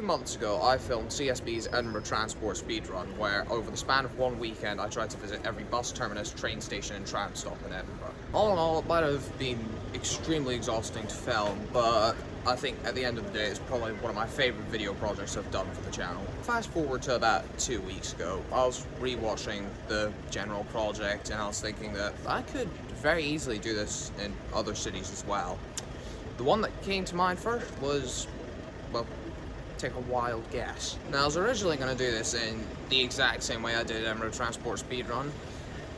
few months ago, I filmed CSB's Edinburgh Transport Speedrun, where over the span of one weekend, I tried to visit every bus terminus, train station, and tram stop in Edinburgh. All in all, it might have been extremely exhausting to film, but I think at the end of the day, it's probably one of my favourite video projects I've done for the channel. Fast forward to about 2 weeks ago, I was rewatching the general project, and I was thinking that I could very easily do this in other cities as well. The one that came to mind first was, well, take a wild guess. Now, I was originally going to do this in the exact same way I did Edinburgh Transport Speedrun,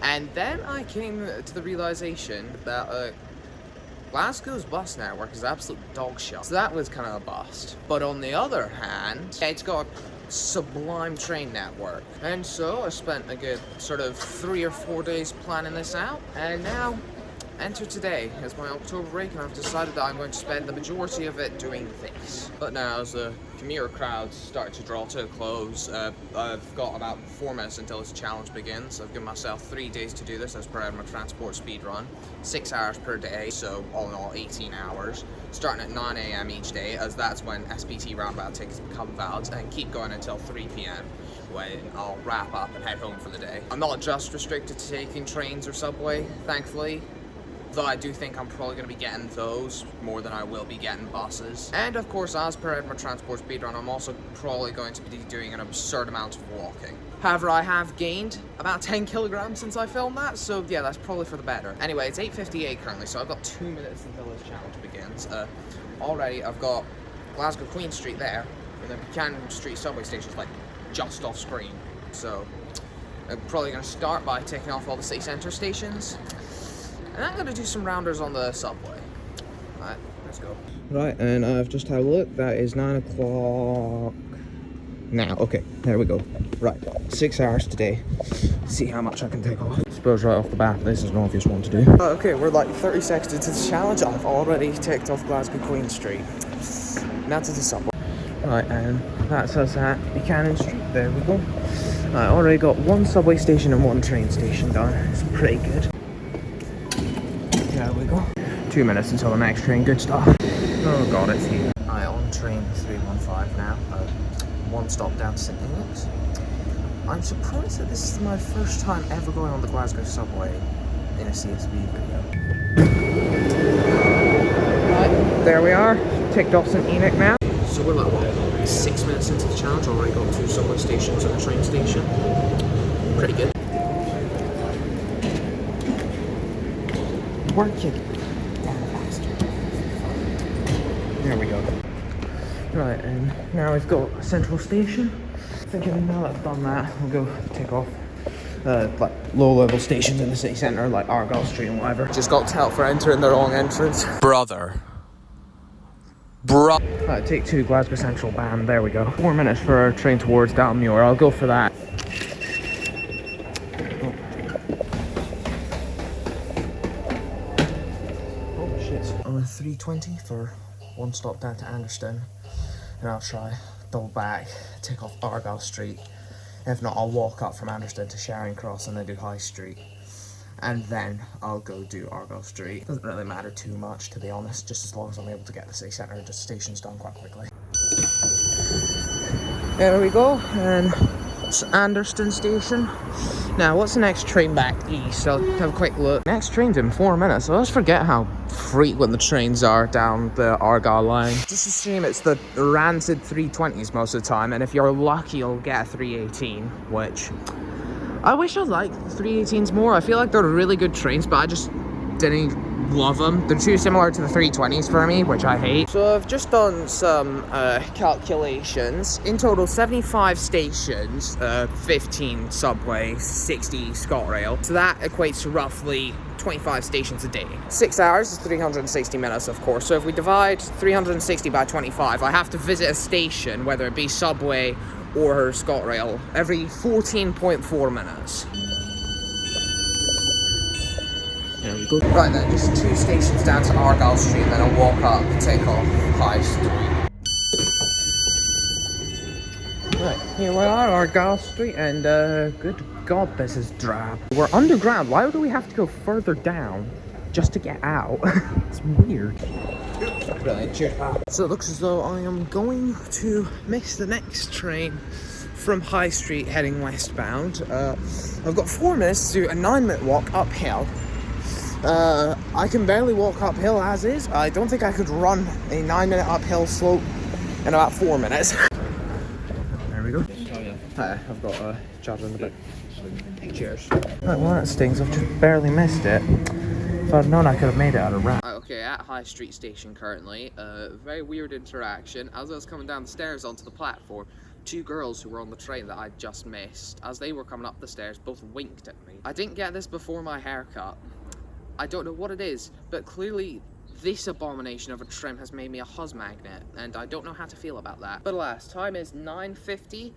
and then I came to the realization that Glasgow's bus network is absolute dog shit. So that was kind of a bust. But on the other hand, it's got a sublime train network. And so I spent a good sort of 3 or 4 days planning this out, and now enter today as my October break, and I've decided that I'm going to spend the majority of it doing this. But now, as the commuter crowds start to draw to a close, I've got about 4 minutes until this challenge begins. I've given myself 3 days to do this as per my transport speed run, 6 hours per day, so all in all 18 hours, starting at 9 AM each day, as that's when SPT roundabout tickets become valid, and keep going until 3 PM. when I'll wrap up and head home for the day. I'm not just restricted to taking trains or subway, thankfully, though I do think I'm probably going to be getting those more than I will be getting buses. And of course, as per Edinburgh Transport Speedrun, I'm also probably going to be doing an absurd amount of walking. However, I have gained about 10 kilograms since I filmed that, so yeah, that's probably for the better. Anyway, it's 8:58 currently, so I've got 2 minutes until this challenge begins. Already, I've got Glasgow Queen Street there, and then Buchanan Street subway station's like just off screen. So I'm probably going to start by taking off all the city centre stations, and I'm going to do some rounders on the subway. Alright, let's go. Right, and I've just had a look. That is 9 o'clock now. Okay, there we go. Right, 6 hours today. See how much I can take off. I suppose right off the bat, this is an obvious one to do. Okay, we're like 30 seconds into the challenge. I've already ticked off Glasgow Queen Street. Now to the subway. Right, and that's us at Buchanan Street. There we go. I already got 1 subway station and 1 train station done. It's pretty good. There we go. 2 minutes until the next train. Good stuff. Oh god, it's here. Alright, on train 315 now. 1 stop down to St. Enoch's. I'm surprised that this is my first time ever going on the Glasgow Subway in a CSB video. Right, there we are. Ticked off St. Enoch now. So we're like, what, 6 minutes into the challenge, already got 2 subway stations and a train station. Pretty good. Work it down faster. There we go. Right, and now we've got a central station. Thinking now that I've done that, we'll go take off like low-level stations in the city centre, like Argyle Street and whatever. Just got to help for entering the wrong entrance. Brother. Right, take 2 Glasgow Central Band, there we go. 4 minutes for a train towards Dalmuir, I'll go for that. Oh shit. I'm at 3:20 for 1 stop down to Anderston, and I'll try double back, take off Argyle Street. If not, I'll walk up from Anderston to Charing Cross and then do High Street. And then I'll go do Argyle Street. Doesn't really matter too much, to be honest, just as long as I'm able to get the city centre and just stations done quite quickly. There we go, and it's Anderston Station. Now, what's the next train back east? I'll have a quick look. Next train's in 4 minutes, so let's forget how frequent the trains are down the Argyle line. Just assume it's the rancid 320s most of the time, and if you're lucky, you'll get a 318, which I wish I liked the 318s more. I feel like they're really good trains, but I just didn't love them. They're too similar to the 320s for me, which I hate. So I've just done some calculations. In total, 75 stations, 15 subway, 60 ScotRail. So that equates to roughly 25 stations a day. 6 hours is 360 minutes, of course. So if we divide 360 by 25, I have to visit a station, whether it be subway or her ScotRail, every 14.4 minutes. There we go. Right then, just 2 stations down to Argyle Street, and then I'll walk up, take off High Street. Right, here we are, Argyle Street, and good god, this is drab. We're underground. Why do we have to go further down just to get out. It's weird. Brilliant, cheers, pal. So it looks as though I am going to miss the next train from High Street heading westbound. I've got 4 minutes to do a 9-minute walk uphill. I can barely walk uphill as is. I don't think I could run a 9-minute uphill slope in about 4 minutes. There we go. Hi, I've got a charger in the bit. Cheers. Right, well that stings, I've just barely missed it. If I'd known I could have made it out of wrap. Okay, at High Street Station currently, very weird interaction. As I was coming down the stairs onto the platform, 2 girls who were on the train that I just missed, as they were coming up the stairs, both winked at me. I didn't get this before my haircut. I don't know what it is, but clearly this abomination of a trim has made me a huzz magnet, and I don't know how to feel about that. But alas, time is 9:50,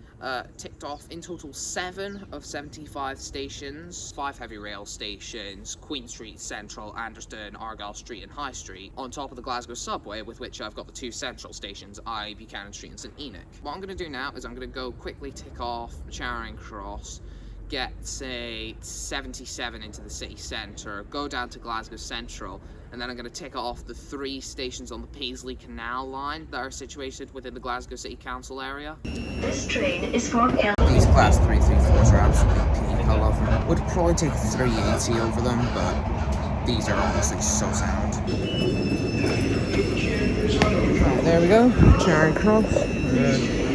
ticked off in total 7 of 75 stations, 5 heavy rail stations, Queen Street, Central, Anderston, Argyle Street and High Street, on top of the Glasgow Subway, with which I've got the 2 central stations, i.e. Buchanan Street and St Enoch. What I'm going to do now is I'm going to go quickly tick off Charing Cross, get, say, 77 into the city centre, go down to Glasgow Central, and then I'm going to tick off the 3 stations on the Paisley Canal line that are situated within the Glasgow City Council area. This train is for These class 334s are absolutely peak, I love them. Would probably take 380 over them, but these are honestly so sound. Right, there we go, Charing Cross.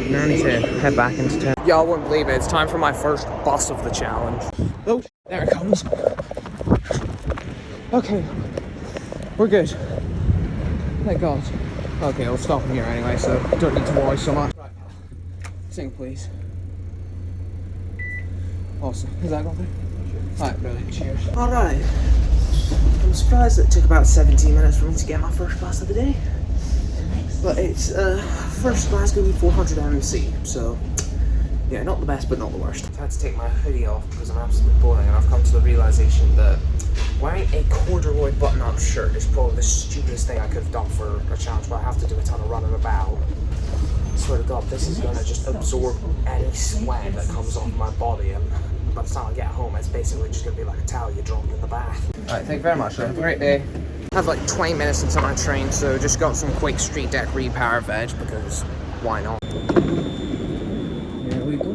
Now I need to head back into town. Y'all won't believe it, it's time for my first bus of the challenge. Oh, there it comes. Okay, we're good. Thank God. Okay, I'll stop here anyway, so don't need to worry so much. Right, sing please. Awesome, is that going through? Alright, brilliant, cheers. Alright, I'm surprised it took about 17 minutes for me to get my first bus of the day. But it's first Glasgow 400 MC, so yeah, not the best but not the worst. I've had to take my hoodie off because I'm absolutely boiling, and I've come to the realisation that wearing a corduroy button-up shirt is probably the stupidest thing I could have done for a challenge, but I have to do a ton of running about. I swear to God, this is going to just absorb any sweat that comes off my body, and by the time I get home, it's basically just going to be like a towel you dropped in the bath. Alright, thank you very much, have a great day. I have like 20 minutes until my train, so just got some quick street deck repower veg, because why not? There we go.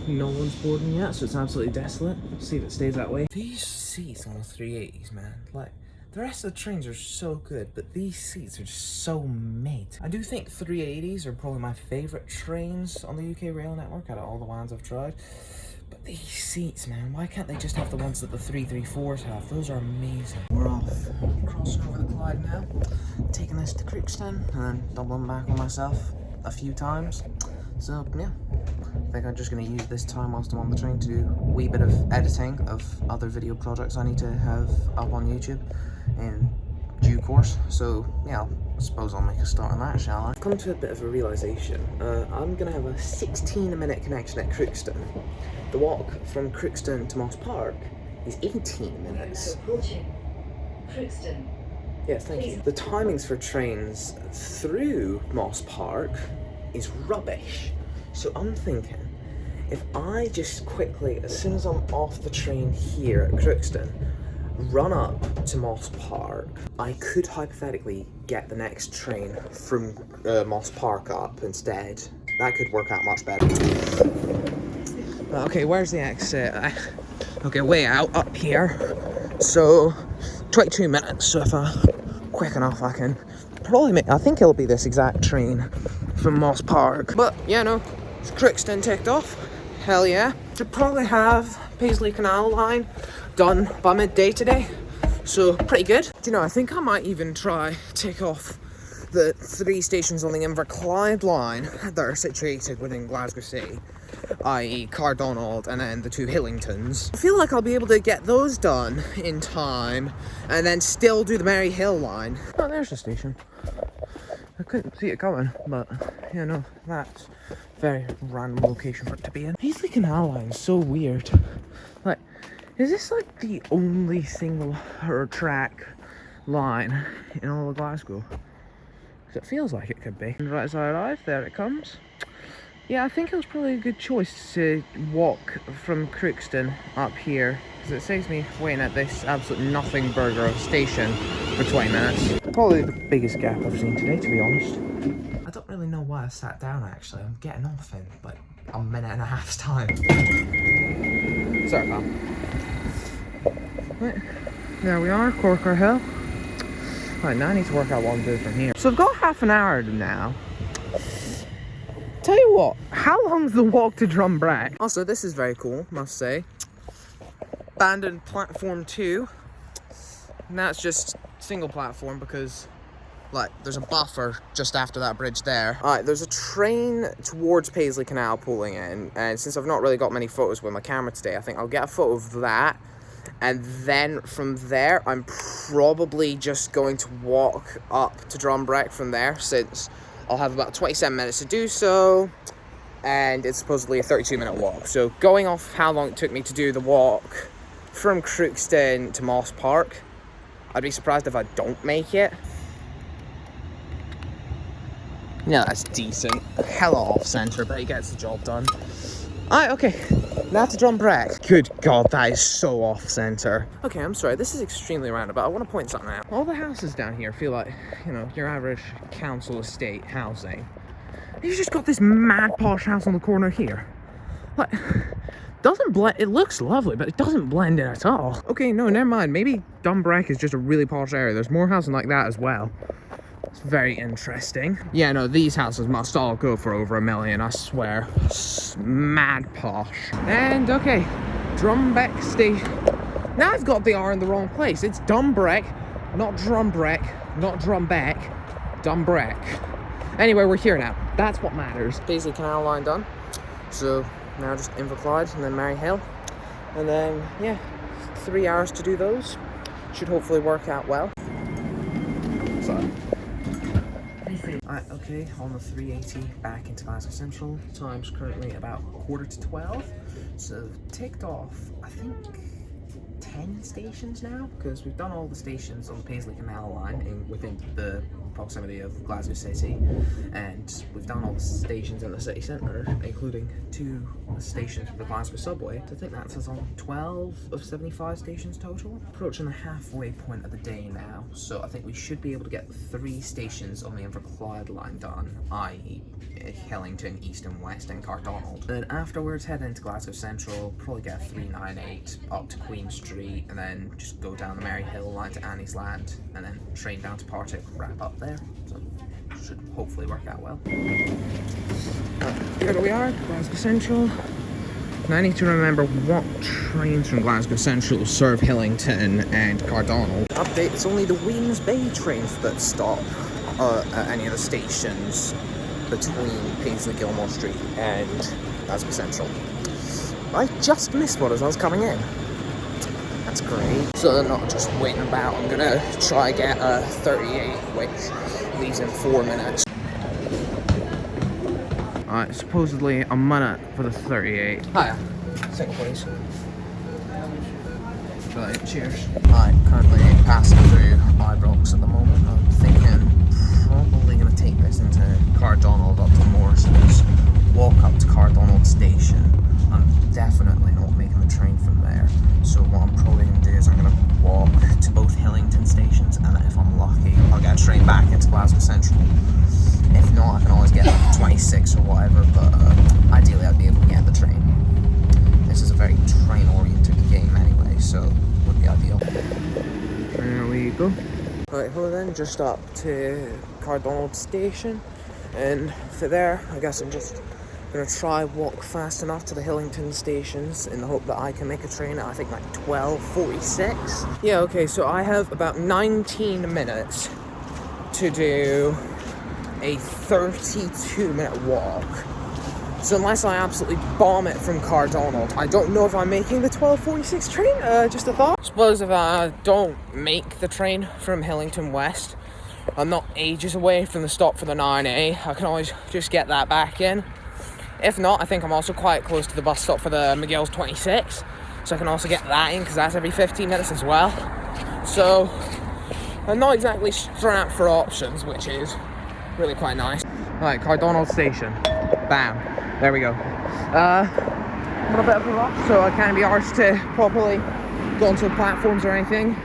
No one's boarding yet, so it's absolutely desolate. See if it stays that way. These seats on the 380s, man, like, the rest of the trains are so good, but these seats are just so mid. I do think 380s are probably my favourite trains on the UK rail network out of all the ones I've tried. But these seats, man, why can't they just have the ones that the 334s have? Those are amazing. We're off. Crossing over the Clyde now. Taking this to Crookston and then doubling back on myself a few times. So, yeah. I think I'm just going to use this time whilst I'm on the train to do a wee bit of editing of other video projects I need to have up on YouTube in due course. So, yeah, I suppose I'll make a start on that, shall I? I've come to a bit of a realisation. I'm going to have a 16-minute connection at Crookston. The walk from Crookston to Moss Park is 18 minutes. Crookston. Yes, thank you. The timings for trains through Moss Park is rubbish. So I'm thinking, if I just quickly, as soon as I'm off the train here at Crookston, run up to Moss Park, I could hypothetically get the next train from Moss Park up instead. That could work out much better. Okay, where's the exit? Okay, way out, up here. So, 22 minutes, so if I'm quick enough I can probably make, I think it'll be this exact train from Moss Park. But, yeah, no, it's Crookston ticked off. Hell yeah. Should probably have Paisley Canal line done by midday today. So, pretty good. Do you know, I think I might even try tick off the 3 stations on the Inverclyde line that are situated within Glasgow City, i.e. Cardonald and then the 2 Hillingtons. I feel like I'll be able to get those done in time and then still do the Maryhill line. Oh, there's the station. I couldn't see it coming, but, you know, that's a very random location for it to be in. Paisley Canal line is so weird. Like, is this like the only single or track line in all of Glasgow? Because it feels like it could be. And right as I arrive, there it comes. Yeah, I think it was probably a good choice to walk from Crookston up here, because it saves me waiting at this absolute nothing burger of station for 20 minutes. Probably the biggest gap I've seen today, to be honest. I don't really know why I've sat down, actually. I'm getting off in like a minute and a half's time. Sorry, pal. Right, there we are, Cathcart Hill. Right, now I need to work out what I'm doing from here. So I've got half an hour now. Tell you what, how long's the walk to Drumbrack? Also, this is very cool, must say. Abandoned platform 2. And that's just single platform because, like, there's a buffer just after that bridge there. Alright, there's a train towards Paisley Canal pulling in. And since I've not really got many photos with my camera today, I think I'll get a photo of that. And then from there, I'm probably just going to walk up to Drumbrack from there, since I'll have about 27 minutes to do so, and it's supposedly a 32-minute walk. So going off how long it took me to do the walk from Crookston to Moss Park, I'd be surprised if I don't make it. Yeah, that's decent. Hella off-centre, but he gets the job done. Alright, okay. Now to Drumbrack. Good God, that is so off-centre. Okay, I'm sorry, this is extremely roundabout. I want to point something out. All the houses down here feel like, you know, your average council estate housing. You've just got this mad posh house on the corner here. Like, doesn't blend, it looks lovely, but it doesn't blend in at all. Okay, no, never mind. Maybe Drumbrack is just a really posh area. There's more housing like that as well. It's very interesting. Yeah, no, these houses must all go for over $1 million, I swear. Mad posh. And, okay, Drumbrack Station. Now I've got the R in the wrong place. It's Drumbrack, not Drumbrack, not Drumback, Drumbrack. Anyway, we're here now. That's what matters. Paisley Canal line done. So, now just Clyde and then Maryhill. And then, yeah, 3 hours to do those. Should hopefully work out well. Sorry. Alright, okay, on the 380 back into Glasgow Central. Time's currently about 11:45. So ticked off, I think, 10 stations now, because we've done all the stations on the Paisley Canal line within the proximity of Glasgow City, and we've done all the stations in the city centre, including 2 stations for the Glasgow Subway. So I think that's us on 12 of 75 stations total. Approaching the halfway point of the day now, so I think we should be able to get 3 stations on the Inverclyde line done, i.e. Hillington, East and West, and Cardonald. Then afterwards head into Glasgow Central, probably get a 398 up to Queen Street, and then just go down the Maryhill line to Annie's Land, and then train down to Partick, wrap up there. So should hopefully work out well. Here we are, Glasgow Central. Now I need to remember what trains from Glasgow Central serve Hillington and Cardonald. Update, it's only the Weems Bay trains that stop at any of the stations between Paisley Gilmore Street and Glasgow Central. I just missed one as I was coming in. That's great. So they're not just waiting about. I'm gonna try get a 38, which leaves in 4 minutes. Alright, supposedly a minute for the 38. Hiya. Second please. Brilliant, cheers. Alright, currently passing through Ibrox at the moment. I'm thinking probably gonna take this into Cardonald up to Morrison's, walk up to Cardonald station. I'm definitely not making the train from there. So what I'm probably gonna do is I'm gonna walk to both Hillington stations, and if I'm lucky, I'll get a train back into Glasgow Central. If not, I can always get a 26 or whatever, but ideally I'd be able to get the train. This is a very train-oriented game anyway, so it would be ideal. There we go. Right, well then, just up to Cardonald station, and for there, I guess I'm just gonna try walk fast enough to the Hillington stations in the hope that I can make a train at, I think, like 12:46. Yeah, okay, so I have about 19 minutes to do a 32-minute walk. So unless I absolutely bomb it from Cardonald, I don't know if I'm making the 12:46 train, just a thought. Suppose if I don't make the train from Hillington West, I'm not ages away from the stop for the 9A. I can always just get that back in. If not, I think I'm also quite close to the bus stop for the McGill's 26, so I can also get that in, because that's every 15 minutes as well. So I'm not exactly strapped for options, which is really quite nice. Right, Cardonald station. Bam. There we go. A little bit of a rush, so I can't be arsed to properly go onto the platforms or anything.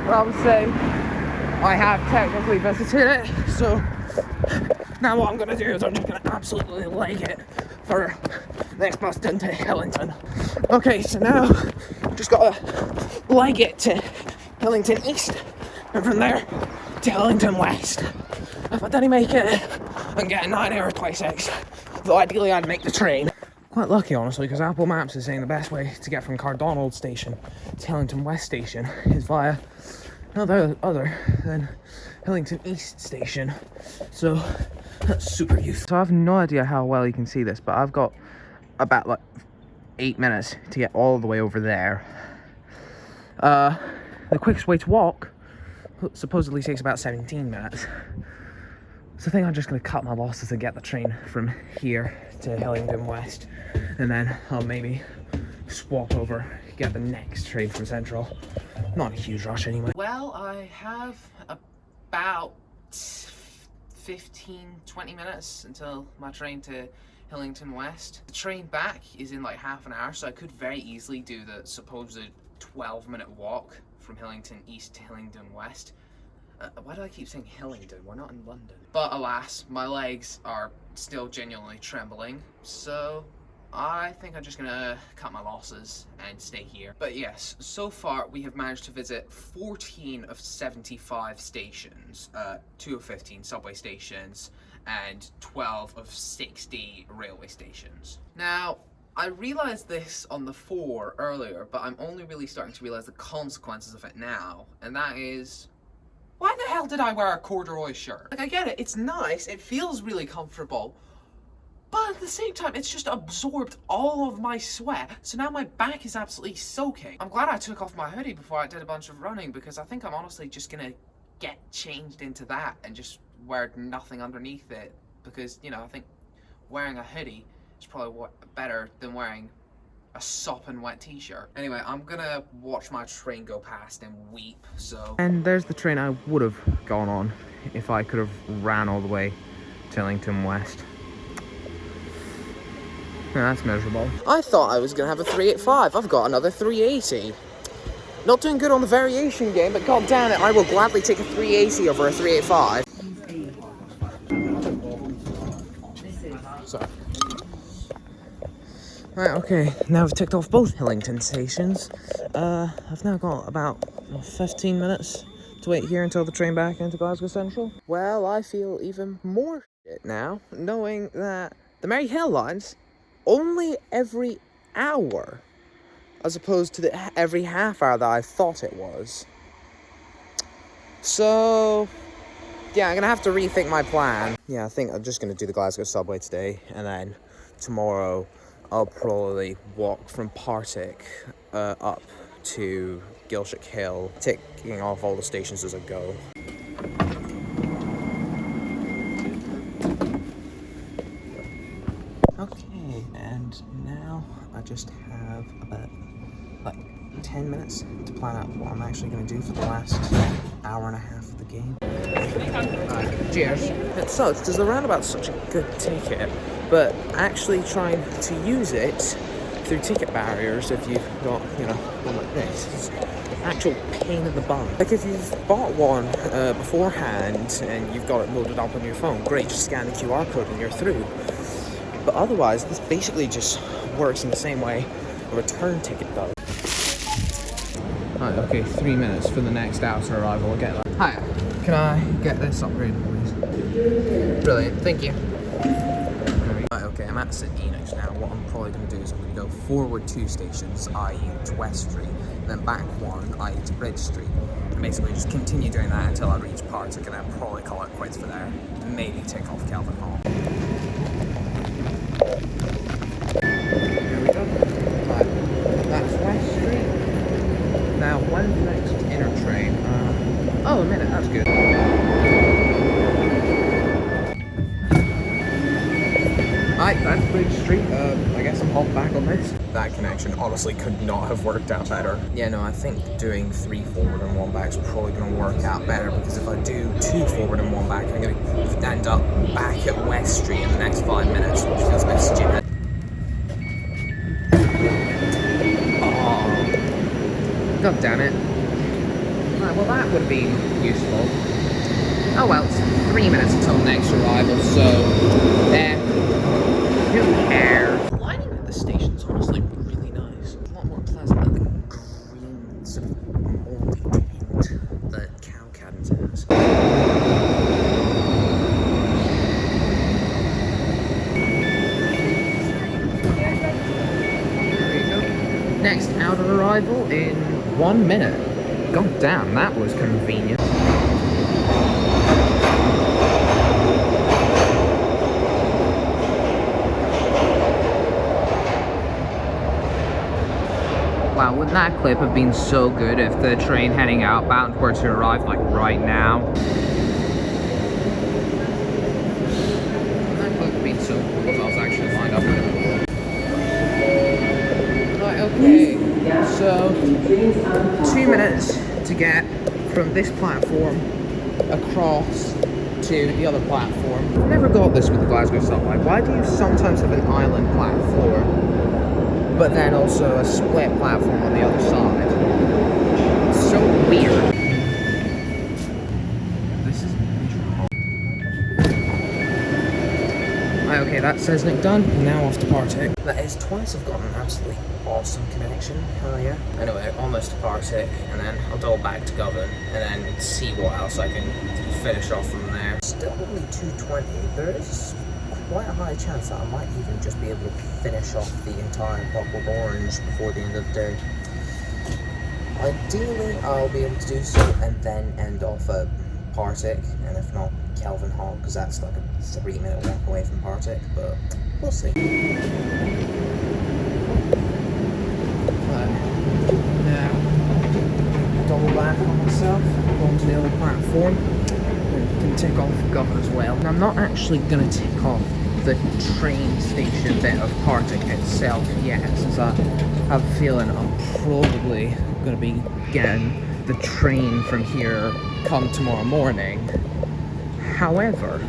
But I would say I have technically visited it, so now what I'm gonna do is I'm just gonna absolutely leg it for next bus into Hillington. Okay, so now just gotta leg it to Hillington East, and from there to Hillington West. If I didn't make it, I'm getting 9 hours by 6. Though ideally I'd make the train. Quite lucky, honestly, because Apple Maps is saying the best way to get from Cardonald Station to Hillington West Station is via other than Hillington East Station. So that's super useful. So I have no idea how well you can see this, but I've got about like 8 minutes to get all the way over there. The quickest way to walk supposedly takes about 17 minutes. So I think I'm just going to cut my losses and get the train from here to Hillington West, and then I'll maybe swap over, get the next train from Central. Not a huge rush anyway. Well, I have about 15-20 minutes until my train to Hillington West. The train back is in like half an hour, so I could very easily do the supposed 12-minute walk from Hillington East to Hillington West. Why do I keep saying Hillington? We're not in London. But alas, my legs are still genuinely trembling, so I think I'm just gonna cut my losses and stay here. But yes, so far we have managed to visit 14 of 75 stations, 2 of 15 subway stations, and 12 of 60 railway stations. Now, I realised this on the 4 earlier, but I'm only really starting to realise the consequences of it now, and that is, why the hell did I wear a corduroy shirt? Like, I get it, it's nice, it feels really comfortable, but at the same time, it's just absorbed all of my sweat, so now my back is absolutely soaking. I'm glad I took off my hoodie before I did a bunch of running, because I think I'm honestly just gonna get changed into that and just wear nothing underneath it, because, you know, I think wearing a hoodie is probably better than wearing a sopping wet t-shirt. Anyway, I'm gonna watch my train go past and weep, so... And there's the train I would have gone on if I could have ran all the way to Hillington West. Yeah, that's miserable. I thought I was gonna have a 385. I've got another 380. Not doing good on the variation game, but god damn it, I will gladly take a 380 over a 385. Sorry. Right, okay, now we've ticked off both Hillington stations. I've now got about 15 minutes to wait here until the train back into Glasgow Central. Well, I feel even more shit now, knowing that the Maryhill line's only every hour, as opposed to the every half hour that I thought it was. So, yeah, I'm gonna have to rethink my plan. Yeah, I think I'm just gonna do the Glasgow Subway today, and then tomorrow I'll probably walk from Partick up to Gilshik Hill, ticking off all the stations as I go. Okay, and now I just have about like 10 minutes to plan out what I'm actually going to do for the last hour and a half of the game. Cheers. It sucks because the roundabout's such a good ticket, but actually trying to use it through ticket barriers, if you've got, you know, one like this, is actual pain in the bum. Like, if you've bought one beforehand and you've got it loaded up on your phone, great, just scan the QR code and you're through. But otherwise, this basically just works in the same way a return ticket does. Right, okay, 3 minutes for the next outer arrival. I'll get that. Hi, can I get this upgraded, please? Brilliant, thank you. Right, okay, I'm at St Enoch's now. What I'm probably going to do is I'm going to go forward 2 stations, i.e. to West Street, and then back 1, i.e. to Bridge Street. And basically just continue doing that until I reach Partick, and then probably call it quits for there. Maybe tick off Kelvindale. There we go. Right, that's West Street. Now, when's the next inner train? Oh, a minute, that's good. Right, that's Bridge Street. I guess I'm and hop back on this. That connection honestly could not have worked out better. Yeah, no, I think doing 3 forward and 1 back is probably going to work out better, because if I do 2 forward and 1 back, I'm going to end up back at West Street in the next 5 minutes, which feels a bit stupid. Oh, god damn it. Right, well that would be useful. Oh well, it's 3 minutes until next arrival, so who cares? The lighting at the station's honestly really nice. A lot more pleasant than the green sort of moldy tint that Cow Cabins has. There we go. Next outer arrival in 1 minute. God damn, that was convenient. Wow, wouldn't that clip have been so good if the train heading outbound were to arrive like right now? That clip would have been so cool if I was actually lined up with it. Right, okay, so 2 minutes to get from this platform across to the other platform. I've never got this with the Glasgow Subway. Why do you sometimes have an island platform, but then also a split platform on the other side? It's so weird. This is right, okay, that says Nick done. Now off to Partick. That is twice I've got an absolutely awesome connection. Hell yeah. Anyway, almost to Partick, and then I'll double back to Govan, and then see what else I can finish off from there. Still only 2:20. There is quite a high chance that I might even just be able to finish off the entire Clockwork Orange before the end of the day. Ideally, I'll be able to do so and then end off at Partick, and if not, Kelvindale, because that's like a 3-minute walk away from Partick, but we'll see. Now, double back on myself, going to the other platform. Can tick off Govan as well. And I'm not actually going to tick off the train station bit of Partick itself yet, since I have a feeling I'm probably going to be getting the train from here come tomorrow morning. However,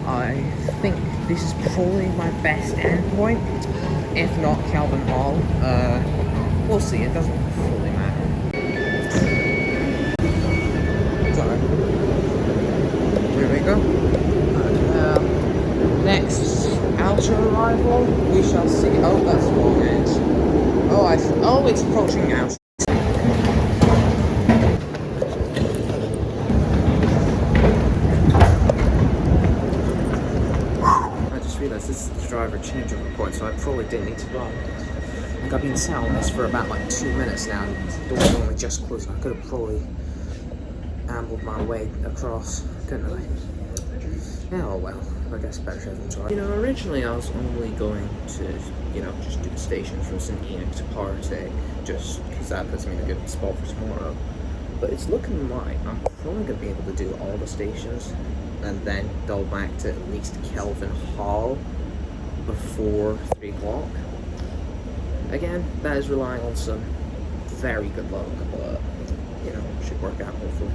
I think this is probably my best endpoint, if not Kelvindale. We'll see, it doesn't fully matter. Sorry. Here we go. Next outer arrival, we shall see. Oh, that's the wrong edge. Oh, it's approaching now. I just realised this is the driver changeover point, so I probably didn't need to run. Like, I've been sat on this for about like 2 minutes now, and the door's only just closed. I could have probably ambled my way across, couldn't I? Oh well, I guess better safe than sorry. You know, originally I was only going to, just do the station from St. Enoch to Partick, just because that puts me in a good spot for tomorrow. But it's looking like I'm probably going to be able to do all the stations, and then double back to at least Kelvindale before 3 o'clock. Again, that is relying on some very good luck, but, should work out hopefully.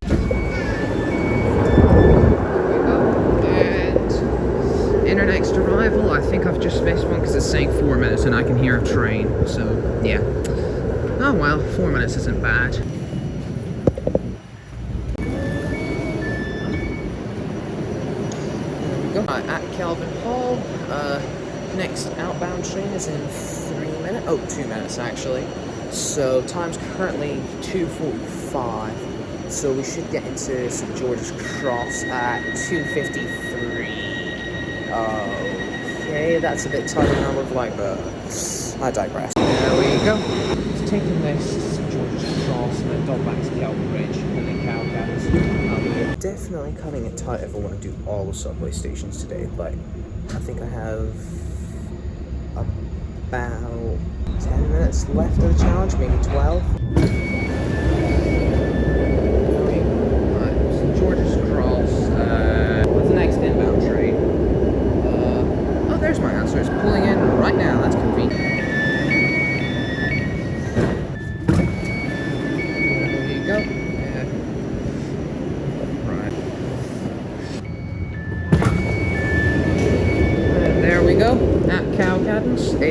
Inner next arrival, I think I've just missed one because it's saying 4 minutes and I can hear a train, so yeah. Oh well, 4 minutes isn't bad. There we go. At Kelvindale, next outbound train is in 3 minutes, 2 minutes actually. So time's currently 2:45, so we should get into St. George's Cross at 2:53. Okay, that's a bit tight on our flight, but I digress. There we go. Just taking this to St. George's Cross and then double back to Kelvin Bridge and then Cow Cabins. Definitely cutting it tight if I want to do all the subway stations today. Like, I think I have about 10 minutes left of the challenge, maybe 12. Right, St. George's Cross. What's the next inbound train? Oh, there's my answer. It's pulling in right now. That's convenient.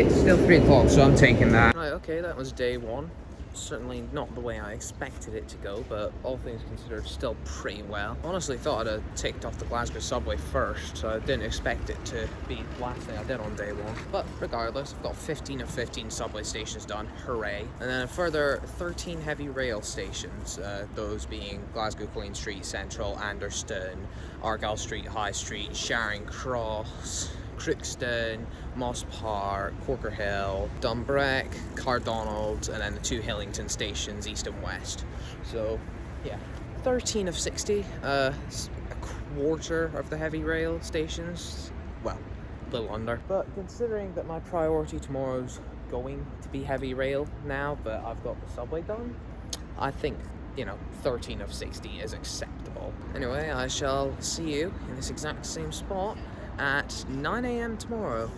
It's still 3 o'clock, so I'm taking that. Right, okay, that was day 1. Certainly not the way I expected it to go, but all things considered, still pretty well. Honestly thought I'd have ticked off the Glasgow Subway first, so I didn't expect it to be the last thing I did on day 1. But regardless, I've got 15 of 15 subway stations done, hooray. And then a further 13 heavy rail stations, those being Glasgow Queen Street, Central, Anderston, Argyle Street, High Street, Charing Cross, Crookston, Moss Park, Corker Hill, Dumbreck, Cardonald, and then the 2 Hillington stations, east and west. So, yeah, 13 of 60, a quarter of the heavy rail stations. Well, a little under. But considering that my priority tomorrow's going to be heavy rail now, but I've got the subway done, I think, you know, 13 of 60 is acceptable. Anyway, I shall see you in this exact same spot at 9 AM tomorrow.